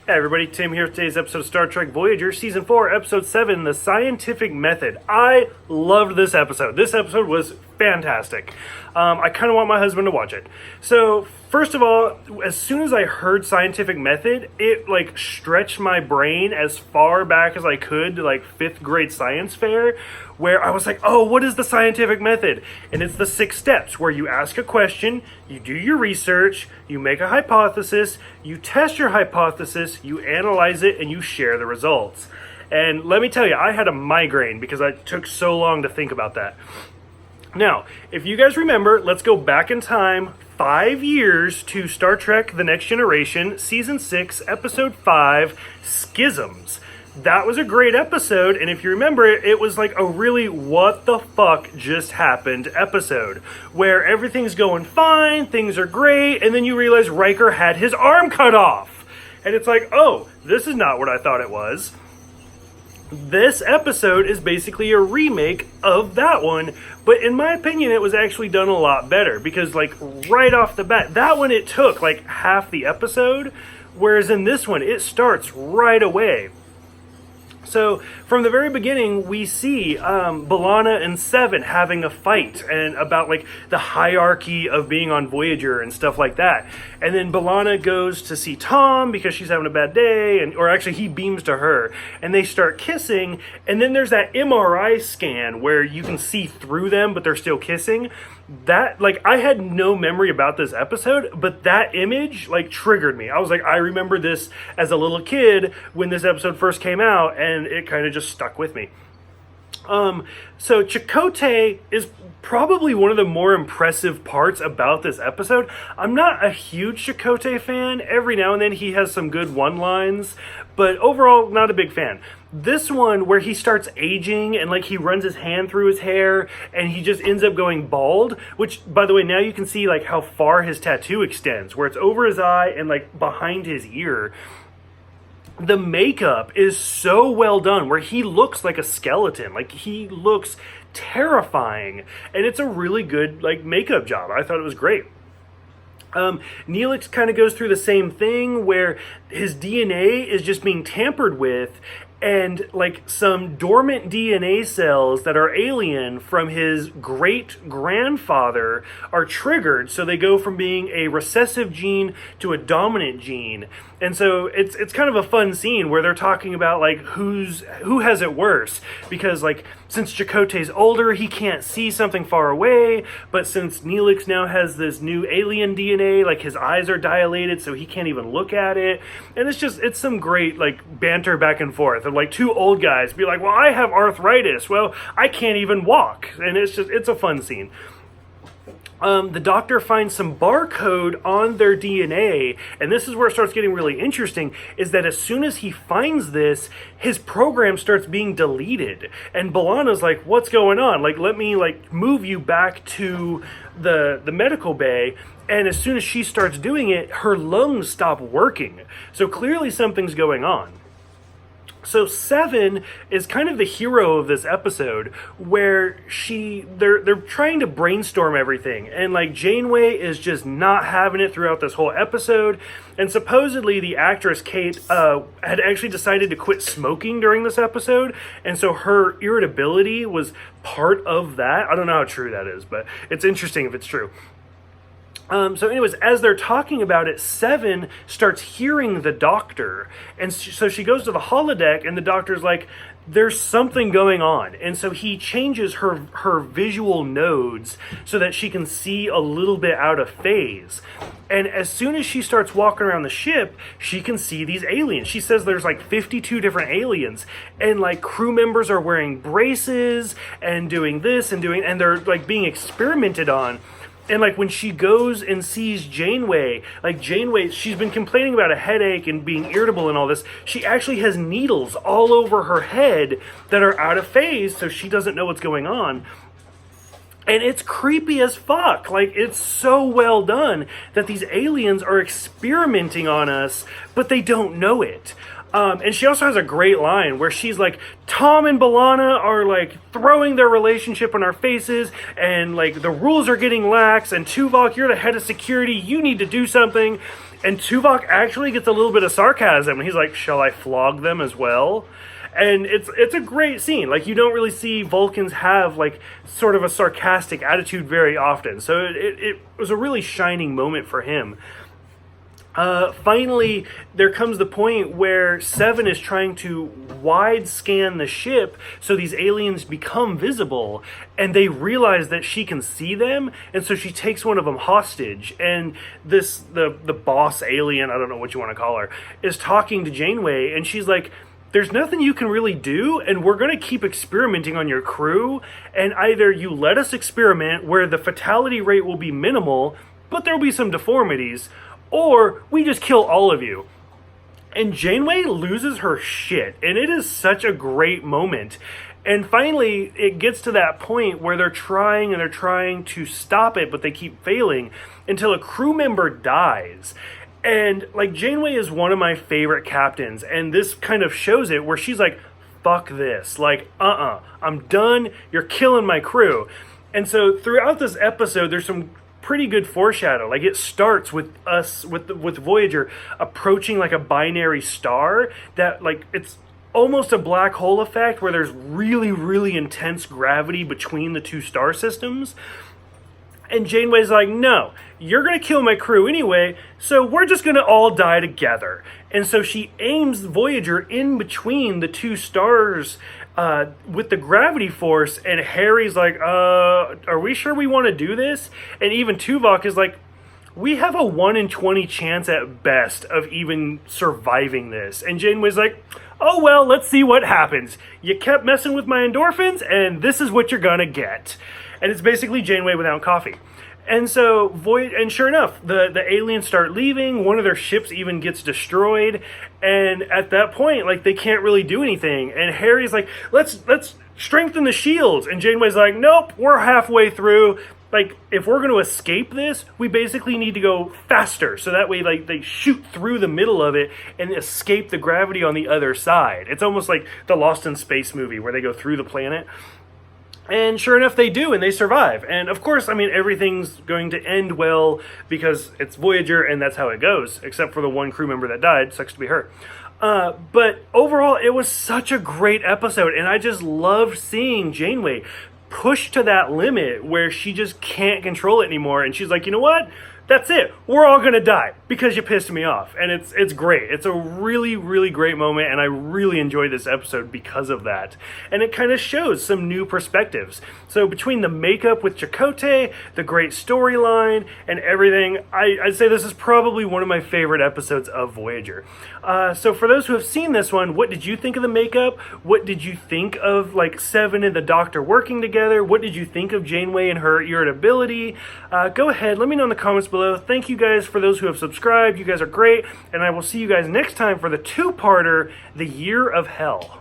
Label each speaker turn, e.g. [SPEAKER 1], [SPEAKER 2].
[SPEAKER 1] Hey everybody, Tim here with today's episode of Star Trek Voyager, Season 4, Episode 7, The Scientific Method. I loved this episode. This episode was fantastic. I kind of want my husband to watch it. So, first of all, as soon as I heard Scientific Method, it, stretched my brain as far back as I could to, 5th grade science fair, where I was like, oh, what is the scientific method? And it's the 6 steps, where you ask a question, you do your research, you make a hypothesis, you test your hypothesis, you analyze it, and you share the results. And let me tell you, I had a migraine because I took so long to think about that. Now, if you guys remember, let's go back in time 5 years to Star Trek The Next Generation, Season 6, Episode 5, Schisms. That was a great episode, and if you remember, it was like a really what the fuck just happened episode, where everything's going fine, things are great, and then you realize Riker had his arm cut off. And it's like, oh, this is not what I thought it was. This episode is basically a remake of that one, but in my opinion, it was actually done a lot better, because right off the bat, that one it took half the episode, whereas in this one, it starts right away. So, from the very beginning, we see B'Elanna and Seven having a fight and about, the hierarchy of being on Voyager and stuff like that. And then B'Elanna goes to see Tom because she's having a bad day, or actually he beams to her, and they start kissing, and then there's that MRI scan where you can see through them, but they're still kissing. That, I had no memory about this episode, but that image, triggered me. I was like, I remember this as a little kid when this episode first came out, and it kind of just stuck with me. So Chakotay is probably one of the more impressive parts about this episode. I'm not a huge Chakotay fan. Every now and then he has some good one-lines, but overall, not a big fan. This one, where he starts aging and he runs his hand through his hair and he just ends up going bald, which, by the way, now you can see how far his tattoo extends, where it's over his eye and behind his ear. The makeup is so well done, where he looks like a skeleton. He looks terrifying, and it's a really good makeup job. I thought it was great. Neelix kind of goes through the same thing, where his DNA is just being tampered with, and some dormant DNA cells that are alien from his great-grandfather are triggered, so they go from being a recessive gene to a dominant gene. And so it's kind of a fun scene where they're talking about who has it worse, because since Chakotay's older, he can't see something far away, but since Neelix now has this new alien DNA, his eyes are dilated so he can't even look at it. And it's some great banter back and forth of two old guys be like, well, I have arthritis, well, I can't even walk. And it's a fun scene. The doctor finds some barcode on their DNA, and this is where it starts getting really interesting, is that as soon as he finds this, his program starts being deleted. And B'Elanna's like, what's going on? Let me, move you back to the medical bay. And as soon as she starts doing it, her lungs stop working. So clearly something's going on. So Seven is kind of the hero of this episode, where they're trying to brainstorm everything, and Janeway is just not having it throughout this whole episode. And supposedly the actress Kate had actually decided to quit smoking during this episode, and so her irritability was part of that. I don't know how true that is, but it's interesting if it's true. So anyways, as they're talking about it, Seven starts hearing the doctor. And so she goes to the holodeck, and the doctor's like, there's something going on. And so he changes her visual nodes so that she can see a little bit out of phase. And as soon as she starts walking around the ship, she can see these aliens. She says there's 52 different aliens. And crew members are wearing braces and doing this and they're being experimented on. And when she goes and sees Janeway, Janeway, she's been complaining about a headache and being irritable and all this. She actually has needles all over her head that are out of phase, so she doesn't know what's going on. And it's creepy as fuck. It's so well done that these aliens are experimenting on us, but they don't know it. And she also has a great line where she's like, Tom and B'Elanna are throwing their relationship in our faces, and the rules are getting lax, and Tuvok, you're the head of security, you need to do something. And Tuvok actually gets a little bit of sarcasm. He's like, shall I flog them as well? And it's a great scene. Like, you don't really see Vulcans have, like, sort of a sarcastic attitude very often. So it was a really shining moment for him. Finally, there comes the point where Seven is trying to wide scan the ship so these aliens become visible, and they realize that she can see them, and so she takes one of them hostage. And the boss alien, I don't know what you want to call her, is talking to Janeway, and she's like, there's nothing you can really do, and we're going to keep experimenting on your crew, and either you let us experiment where the fatality rate will be minimal, but there'll be some deformities, or we just kill all of you. And Janeway loses her shit, and it is such a great moment. And finally, it gets to that point where they're trying to stop it, but they keep failing until a crew member dies. And, like, Janeway is one of my favorite captains, and this kind of shows it, where she's like, fuck this. Like, I'm done. You're killing my crew. And so throughout this episode, there's some pretty good foreshadow. Like, it starts with us, with Voyager approaching, like, a binary star that, like, it's almost a black hole effect where there's really, really intense gravity between the two star systems. And Janeway's like, no, you're going to kill my crew anyway, so we're just going to all die together. And so she aims Voyager in between the two stars with the gravity force, and Harry's like, are we sure we want to do this? And even Tuvok is like, we have a 1 in 20 chance at best of even surviving this. And Janeway's like, oh well, let's see what happens. You kept messing with my endorphins, and this is what you're going to get. And it's basically Janeway without coffee. And so, and sure enough, the aliens start leaving. One of their ships even gets destroyed. And at that point, like, they can't really do anything. And Harry's like, let's strengthen the shields. And Janeway's like, nope, we're halfway through. Like, if we're going to escape this, we basically need to go faster. So that way, like, they shoot through the middle of it and escape the gravity on the other side. It's almost like the Lost in Space movie where they go through the planet. And sure enough, they do, and they survive. And of course, I mean, everything's going to end well because it's Voyager, and that's how it goes, except for the one crew member that died. Sucks to be her. But overall, it was such a great episode, and I just loved seeing Janeway push to that limit where she just can't control it anymore. And she's like, you know what? That's it. We're all going to die because you pissed me off. And it's great. It's a really, really great moment, and I really enjoyed this episode because of that. And it kind of shows some new perspectives. So between the makeup with Chakotay, the great storyline, and everything, I'd say this is probably one of my favorite episodes of Voyager. So for those who have seen this one, what did you think of the makeup? What did you think of, like, Seven and the Doctor working together? What did you think of Janeway and her irritability? Go ahead, let me know in the comments below. Thank you guys for those who have subscribed. You guys are great. And I will see you guys next time for the two-parter, The Year of Hell.